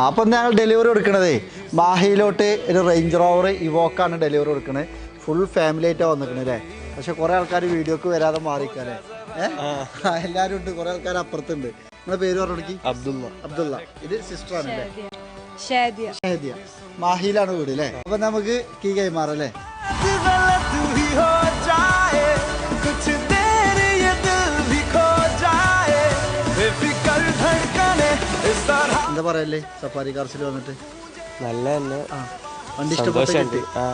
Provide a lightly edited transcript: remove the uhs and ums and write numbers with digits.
അപ്പം ഞങ്ങൾ ഡെലിവറി കൊടുക്കണതേ മാഹിയിലോട്ട് ഒരു റേഞ്ച് റോവർ ഇവോക്കാണ് ഡെലിവറി കൊടുക്കണത്. ഫുൾ ഫാമിലി ആയിട്ടാണ് വന്നിരിക്കണത് അല്ലേ? പക്ഷെ കുറേ ആൾക്കാർ വീഡിയോക്ക് വരാതെ മാറിക്കല്ലേ? എല്ലാവരും ഉണ്ട്, കുറേ ആൾക്കാർ അപ്പുറത്തുണ്ട്. നിങ്ങളുടെ പേര് പറഞ്ഞു? അബ്ദുള്ള. ഇത് സിസ്റ്റർ ആണല്ലേ? ഷാദിയ. മാഹിയിലാണ് വീട് അല്ലേ? അപ്പൊ നമുക്ക് കീ കൈമാറല്ലേ? എന്താ പറയല്ലേ സഫാരി കാർസിൽ വന്നിട്ട്? നല്ല തന്നെ. വണ്ടി ഇഷ്ടപ്പെട്ടു.